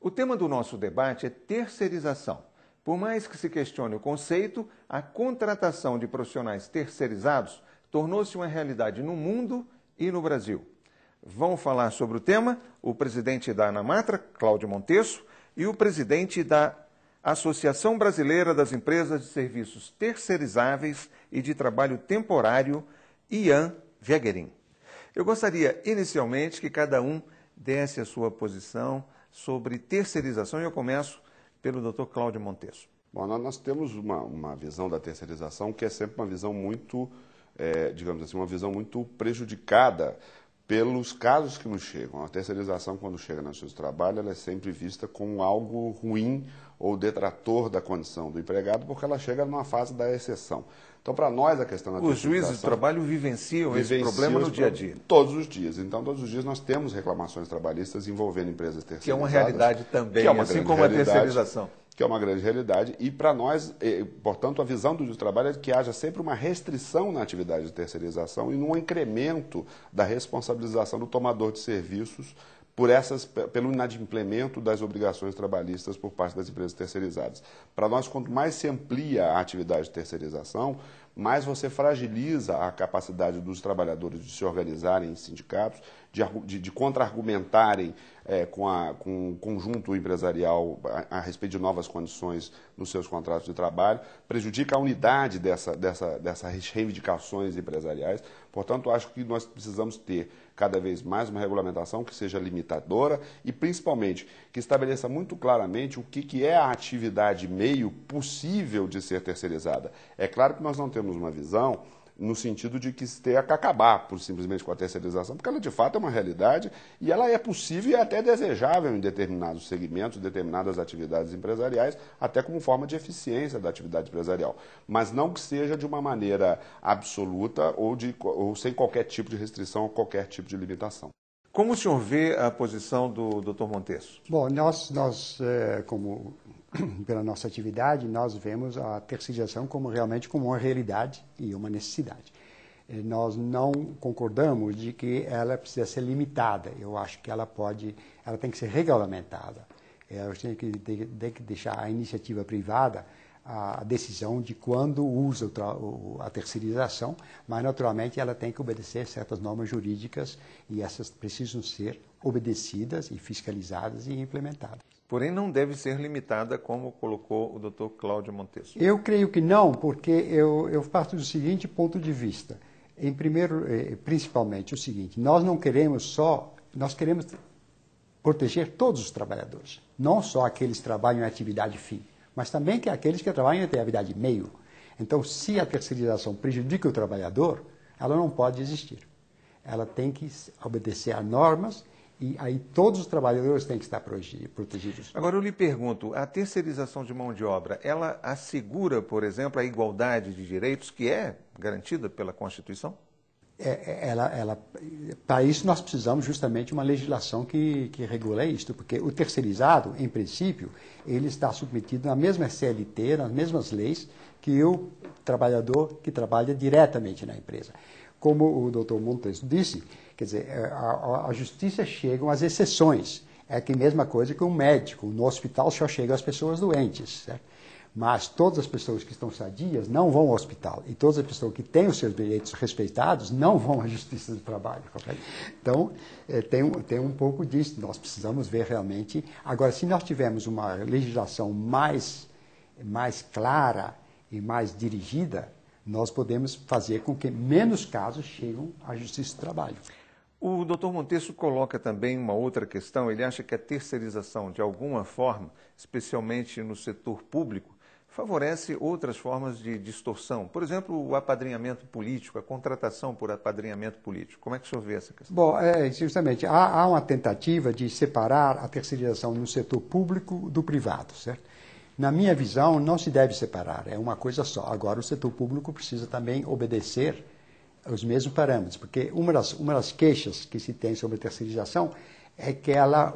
O tema do nosso debate é terceirização. Por mais que se questione o conceito, a contratação de profissionais terceirizados tornou-se uma realidade no mundo e no Brasil. Vão falar sobre o tema o presidente da Anamatra, Cláudio Montesso, e o presidente da Associação Brasileira das Empresas de Serviços Terceirizáveis e de Trabalho Temporário, Ian Wegerin. Eu gostaria, inicialmente, que cada um desse a sua posição sobre terceirização, e eu começo pelo Dr. Cláudio Montesso. Bom, nós temos uma visão da terceirização que é sempre uma visão muito, digamos assim, uma visão muito prejudicada pelos casos que nos chegam. A terceirização, quando chega no seu trabalho, ela é sempre vista como algo ruim ou detrator da condição do empregado, porque ela chega numa fase da exceção. Então, para nós, a questão da terceirização... Os juízes de trabalho vivenciam esse problema no dia a dia. Todos os dias. Então, todos os dias nós temos reclamações trabalhistas envolvendo empresas terceirizadas. Que é uma realidade também, assim como a terceirização. Que é uma grande realidade, e para nós, portanto, a visão do juiz do trabalho é que haja sempre uma restrição na atividade de terceirização e num incremento da responsabilização do tomador de serviços pelo inadimplemento das obrigações trabalhistas por parte das empresas terceirizadas. Para nós, quanto mais se amplia a atividade de terceirização, mais você fragiliza a capacidade dos trabalhadores de se organizarem em sindicatos, de contra-argumentarem com o conjunto empresarial a respeito de novas condições nos seus contratos de trabalho, prejudica a unidade dessas reivindicações empresariais. Portanto, acho que nós precisamos ter cada vez mais uma regulamentação que seja limitadora e, principalmente, que estabeleça muito claramente o que é a atividade meio possível de ser terceirizada. É claro que nós não temos uma visão no sentido de que se tenha que acabar simplesmente com a terceirização, porque ela de fato é uma realidade e ela é possível e até desejável em determinados segmentos, determinadas atividades empresariais, até como forma de eficiência da atividade empresarial. Mas não que seja de uma maneira absoluta ou sem qualquer tipo de restrição ou qualquer tipo de limitação. Como o senhor vê a posição do Dr. Montesso? Bom, como pela nossa atividade, nós vemos a terceirização realmente como uma realidade e uma necessidade. Nós não concordamos de que ela precisa ser limitada. Eu acho que ela tem que ser regulamentada. Ela tem que deixar a iniciativa privada a decisão de quando usa a terceirização, mas naturalmente ela tem que obedecer certas normas jurídicas e essas precisam ser obedecidas e fiscalizadas e implementadas. Porém, não deve ser limitada, como colocou o Dr. Cláudio Montesso. Eu creio que não, porque eu parto do seguinte ponto de vista. Principalmente o seguinte, nós queremos proteger todos os trabalhadores, não só aqueles que trabalham em atividade fim, mas também aqueles que trabalham em atividade meio. Então, se a terceirização prejudica o trabalhador, ela não pode existir. Ela tem que obedecer a normas e aí todos os trabalhadores têm que estar protegidos. Agora eu lhe pergunto, a terceirização de mão de obra, ela assegura, por exemplo, a igualdade de direitos que é garantida pela Constituição? Para isso nós precisamos justamente de uma legislação que regule isto, porque o terceirizado, em princípio, ele está submetido à mesma CLT, nas mesmas leis que o trabalhador que trabalha diretamente na empresa. Como o Dr. Montesso disse, quer dizer, a justiça chega às exceções. É a mesma coisa que um médico. No hospital só chegam as pessoas doentes, certo? Mas todas as pessoas que estão sadias não vão ao hospital. E todas as pessoas que têm os seus direitos respeitados não vão à justiça do trabalho. Correto? Então, tem um pouco disso. Nós precisamos ver realmente. Agora, se nós tivermos uma legislação mais clara e mais dirigida, nós podemos fazer com que menos casos cheguem à justiça do trabalho. O Dr. Montesso coloca também uma outra questão. Ele acha que a terceirização, de alguma forma, especialmente no setor público, favorece outras formas de distorção. Por exemplo, o apadrinhamento político, a contratação por apadrinhamento político. Como é que o senhor vê essa questão? Bom, justamente, há uma tentativa de separar a terceirização no setor público do privado, certo? Na minha visão, não se deve separar, é uma coisa só. Agora, o setor público precisa também obedecer os mesmos parâmetros, porque uma das queixas que se tem sobre a terceirização é que ela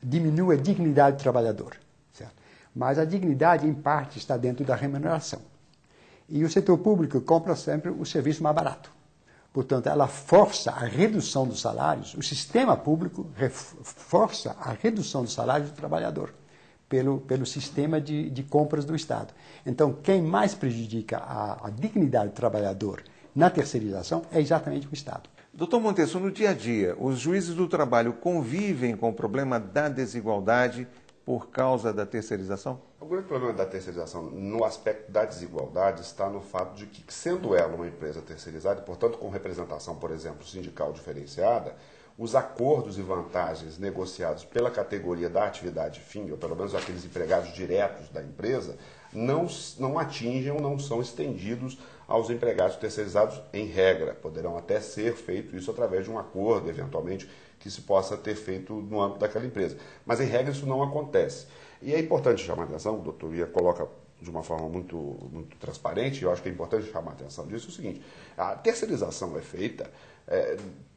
diminui a dignidade do trabalhador, certo? Mas a dignidade, em parte, está dentro da remuneração. E o setor público compra sempre o serviço mais barato. Portanto, ela força a redução dos salários, o sistema público força a redução dos salários do trabalhador pelo sistema de compras do Estado. Então, quem mais prejudica a dignidade do trabalhador na terceirização é exatamente o Estado. Doutor Montesso, no dia a dia, os juízes do trabalho convivem com o problema da desigualdade por causa da terceirização? O grande problema da terceirização, no aspecto da desigualdade, está no fato de que, sendo ela uma empresa terceirizada, e, portanto, com representação, por exemplo, sindical diferenciada, os acordos e vantagens negociados pela categoria da atividade fim, ou pelo menos aqueles empregados diretos da empresa, não atingem ou não são estendidos aos empregados terceirizados em regra. Poderão até ser feito isso através de um acordo, eventualmente, que se possa ter feito no âmbito daquela empresa. Mas, em regra, isso não acontece. E é importante chamar a atenção, o doutor Ia coloca de uma forma muito transparente, e eu acho que é importante chamar a atenção disso, é o seguinte: a terceirização é feita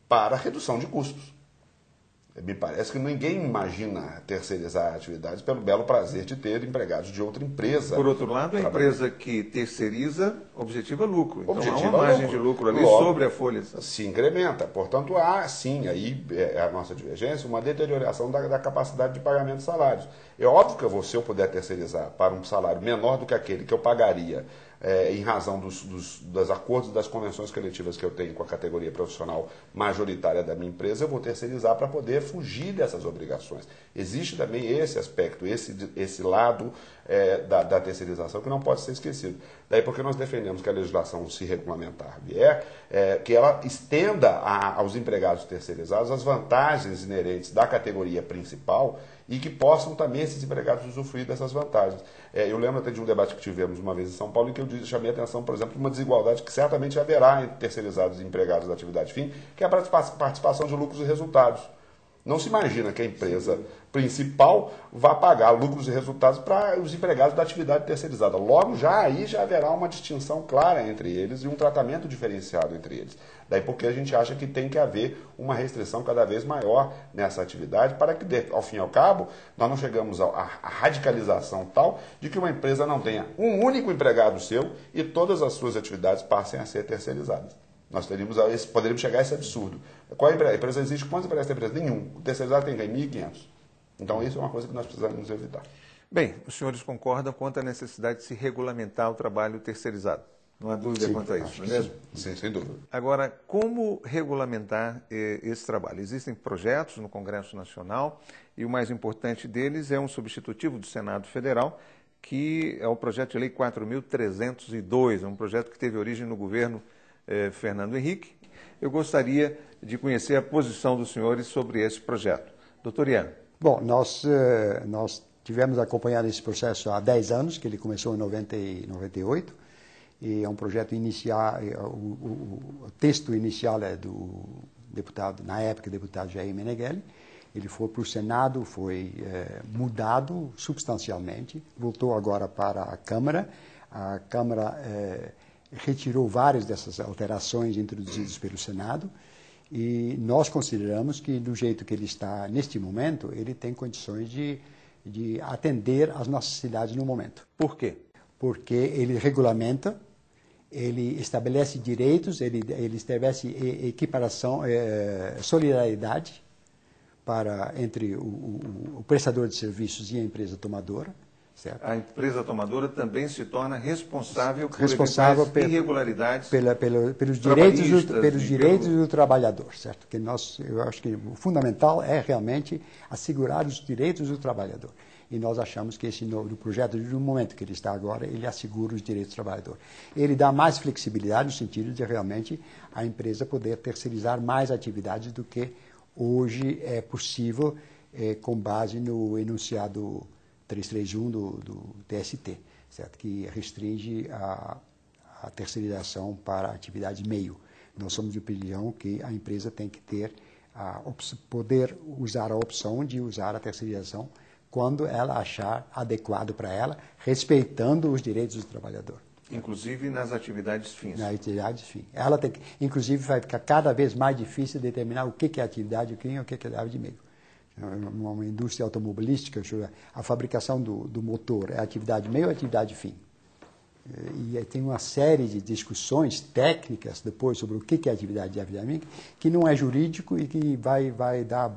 para redução de custos. Me parece que ninguém imagina terceirizar atividades pelo belo prazer de ter empregados de outra empresa. Por outro lado, a empresa que terceiriza objetiva lucro. Então há uma margem de lucro ali Logo, sobre a folha. Se incrementa. Portanto, há sim, aí é a nossa divergência, uma deterioração da capacidade de pagamento de salários. É óbvio que se eu puder terceirizar para um salário menor do que aquele que eu pagaria em razão dos acordos, das convenções coletivas que eu tenho com a categoria profissional majoritária da minha empresa, eu vou terceirizar para poder fugir dessas obrigações. Existe também esse aspecto, esse lado da terceirização que não pode ser esquecido. Daí porque nós defendemos que a legislação, se regulamentar vier, que ela estenda aos empregados terceirizados as vantagens inerentes da categoria principal e que possam também esses empregados usufruir dessas vantagens. Eu lembro até de um debate que tivemos uma vez em São Paulo em que eu chamei a atenção, por exemplo, de uma desigualdade que certamente haverá entre terceirizados e empregados da atividade fim, que é a participação de lucros e resultados. Não se imagina que a empresa principal vá pagar lucros e resultados para os empregados da atividade terceirizada. Logo, aí já haverá uma distinção clara entre eles e um tratamento diferenciado entre eles. Daí porque a gente acha que tem que haver uma restrição cada vez maior nessa atividade para que, ao fim e ao cabo, nós não chegamos à radicalização tal de que uma empresa não tenha um único empregado seu e todas as suas atividades passem a ser terceirizadas. Nós poderíamos chegar a esse absurdo. Qual a empresa existe? Quantos empregados tem a empresa? Nenhum. O terceirizado tem 1.500. Então, isso é uma coisa que nós precisamos evitar. Bem, os senhores concordam quanto à necessidade de se regulamentar o trabalho terceirizado? Não há dúvida quanto a isso, não é mesmo? Sim, sem dúvida. Agora, como regulamentar esse trabalho? Existem projetos no Congresso Nacional e o mais importante deles é um substitutivo do Senado Federal, que é o projeto de lei 4.302, é um projeto que teve origem no governo Fernando Henrique. Eu gostaria de conhecer a posição dos senhores sobre esse projeto. Doutor Ian. Bom, nós tivemos acompanhado esse processo há 10 anos, que ele começou em 98, e é um projeto inicial, o texto inicial é do deputado, na época, deputado Jair Meneghelli. Ele foi para o Senado, foi mudado substancialmente, voltou agora para a Câmara. A Câmara retirou várias dessas alterações introduzidas pelo Senado e nós consideramos que, do jeito que ele está neste momento, ele tem condições de atender às nossas necessidades no momento. Por quê? Porque ele regulamenta, ele estabelece direitos, ele estabelece equiparação, solidariedade entre o prestador de serviços e a empresa tomadora. Certo? A empresa tomadora também se torna responsável por irregularidades pelos direitos do trabalhador, certo? Que eu acho que o fundamental é realmente assegurar os direitos do trabalhador. E nós achamos que esse novo projeto, no momento que ele está agora, ele assegura os direitos do trabalhador. Ele dá mais flexibilidade no sentido de realmente a empresa poder terceirizar mais atividades do que hoje é possível com base no enunciado 331 do TST, certo? Que restringe a terceirização para atividade meio. Nós somos de opinião que a empresa tem que ter poder usar a opção de usar a terceirização quando ela achar adequado para ela, respeitando os direitos do trabalhador. Inclusive nas atividades fins. Nas atividades fins. Ela tem que, inclusive, vai ficar cada vez mais difícil determinar o que é atividade fim e o que é atividade meio. Uma indústria automobilística, a fabricação do motor é atividade meio ou atividade fim? E tem uma série de discussões técnicas depois sobre o que é atividade mínima, que não é jurídico e que vai dar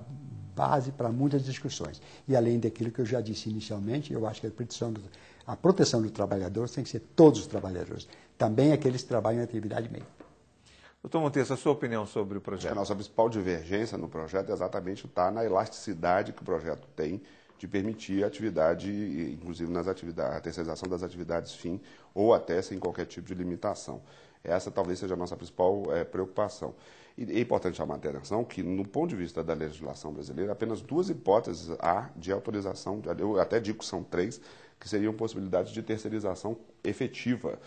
base para muitas discussões. E além daquilo que eu já disse inicialmente, eu acho que a proteção do trabalhador tem que ser todos os trabalhadores, também aqueles que trabalham em atividade mínima. Doutor Montes, a sua opinião sobre o projeto? A nossa principal divergência no projeto é exatamente estar na elasticidade que o projeto tem de permitir a atividade, inclusive a terceirização das atividades fim, ou até sem qualquer tipo de limitação. Essa talvez seja a nossa principal preocupação. E é importante chamar a atenção que, no ponto de vista da legislação brasileira, apenas 2 hipóteses há de autorização, eu até digo que são 3, que seriam possibilidades de terceirização efetiva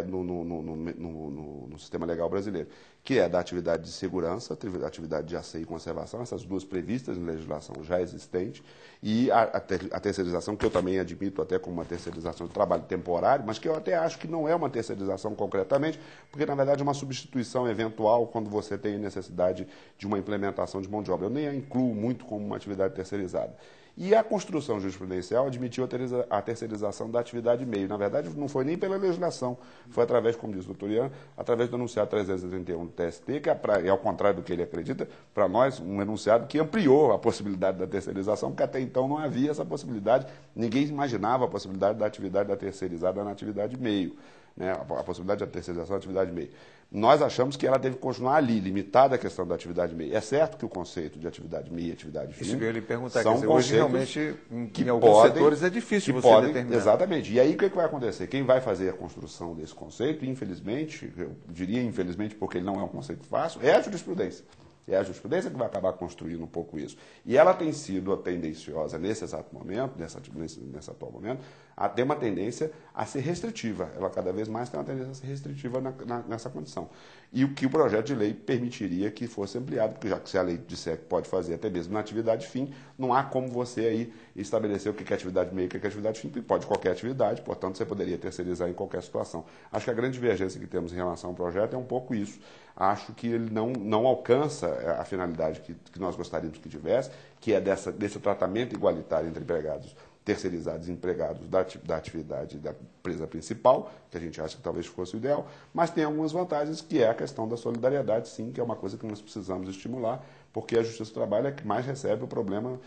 no sistema legal brasileiro, que é da atividade de segurança, da atividade de asseio e conservação, essas 2 previstas em legislação já existente, e a terceirização, que eu também admito até como uma terceirização de trabalho temporário, mas que eu até acho que não é uma terceirização concretamente, porque na verdade é uma substituição eventual quando você tem necessidade de uma implementação de mão de obra. Eu nem a incluo muito como uma atividade terceirizada. E a construção jurisprudencial admitiu a terceirização da atividade meio. Na verdade, não foi nem pela legislação, foi através, como diz o doutor Ian, através do enunciado 331 do TST, que é ao contrário do que ele acredita, para nós, um enunciado que ampliou a possibilidade da terceirização, porque até então não havia essa possibilidade, ninguém imaginava a possibilidade da atividade da terceirizada na atividade meio, né? A possibilidade da terceirização da atividade meio. Nós achamos que ela deve continuar ali, limitada à questão da atividade meio. É certo que o conceito de atividade meio e atividade fim isso que eu ia lhe perguntar, são quer dizer, hoje realmente em alguns setores é difícil você determinar. Exatamente. E aí o que vai acontecer? Quem vai fazer a construção desse conceito, infelizmente, eu diria infelizmente porque ele não é um conceito fácil, é a jurisprudência. É a jurisprudência que vai acabar construindo um pouco isso. E ela tem sido tendenciosa nesse exato momento, nesse atual momento, a ter uma tendência a ser restritiva. Ela cada vez mais tem uma tendência a ser restritiva nessa condição. E o que o projeto de lei permitiria que fosse ampliado, porque já que se a lei disser que pode fazer até mesmo na atividade fim, não há como você aí estabelecer o que é atividade meio e o que é atividade fim, porque pode qualquer atividade, portanto você poderia terceirizar em qualquer situação. Acho que a grande divergência que temos em relação ao projeto é um pouco isso. Acho que ele não alcança a finalidade que nós gostaríamos que tivesse, que é desse tratamento igualitário entre empregados terceirizados e empregados da atividade da empresa principal, que a gente acha que talvez fosse o ideal, mas tem algumas vantagens, que é a questão da solidariedade, sim, que é uma coisa que nós precisamos estimular, porque a Justiça do Trabalho é que mais recebe o problema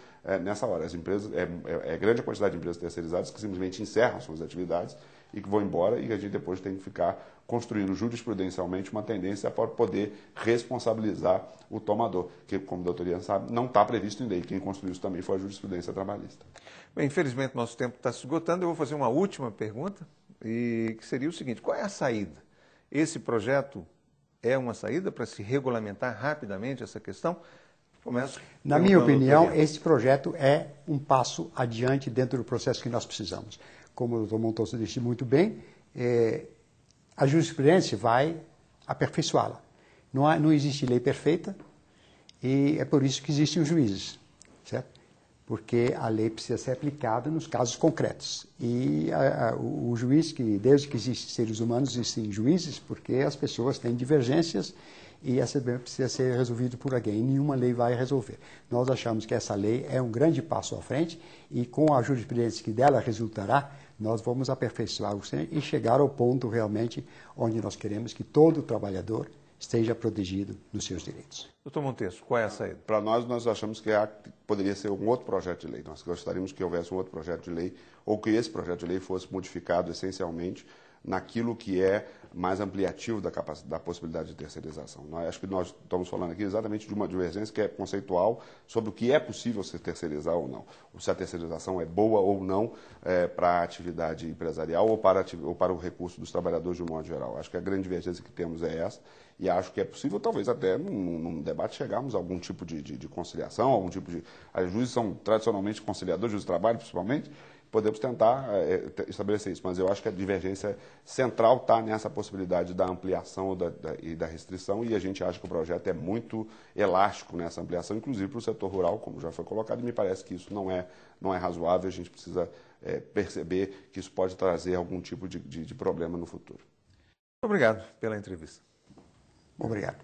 nessa hora. As empresas, é grande a quantidade de empresas terceirizadas que simplesmente encerram suas atividades e que vão embora, e a gente depois tem que ficar construindo jurisprudencialmente uma tendência para poder responsabilizar o tomador, que, como a doutora Ian sabe, não está previsto em lei. Quem construiu isso também foi a jurisprudência trabalhista. Bem, infelizmente nosso tempo está se esgotando. Eu vou fazer uma última pergunta, e que seria o seguinte: qual é a saída? Esse projeto é uma saída para se regulamentar rapidamente essa questão? Começo. Na minha opinião, esse projeto é um passo adiante dentro do processo que nós precisamos. Como o doutor Montoso disse muito bem, a jurisprudência vai aperfeiçoá-la. Não existe lei perfeita, e é por isso que existem os juízes, certo? Porque a lei precisa ser aplicada nos casos concretos. E o juiz, desde que existem seres humanos, existem juízes, porque as pessoas têm divergências e essa precisa ser resolvido por alguém. E nenhuma lei vai resolver. Nós achamos que essa lei é um grande passo à frente, e com a jurisprudência que dela resultará, nós vamos aperfeiçoar o sistema e chegar ao ponto realmente onde nós queremos que todo trabalhador esteja protegido nos seus direitos. Doutor Montes, qual é a saída? Para nós achamos que poderia ser um outro projeto de lei. Nós gostaríamos que houvesse um outro projeto de lei, ou que esse projeto de lei fosse modificado essencialmente naquilo que é mais ampliativo da possibilidade de terceirização. Acho que nós estamos falando aqui exatamente de uma divergência que é conceitual sobre o que é possível se terceirizar ou não. Se a terceirização é boa ou não para a atividade empresarial ou para o recurso dos trabalhadores de um modo geral. Acho que a grande divergência que temos é essa, e acho que é possível, talvez até num debate, chegarmos a algum tipo de conciliação, algum tipo de... Os juízes são tradicionalmente conciliadores, juízes do trabalho principalmente, podemos tentar estabelecer isso, mas eu acho que a divergência central está nessa possibilidade da ampliação e da restrição, e a gente acha que o projeto é muito elástico nessa ampliação, inclusive para o setor rural, como já foi colocado, e me parece que isso não é razoável. A gente precisa perceber que isso pode trazer algum tipo de problema no futuro. Obrigado pela entrevista. Obrigado.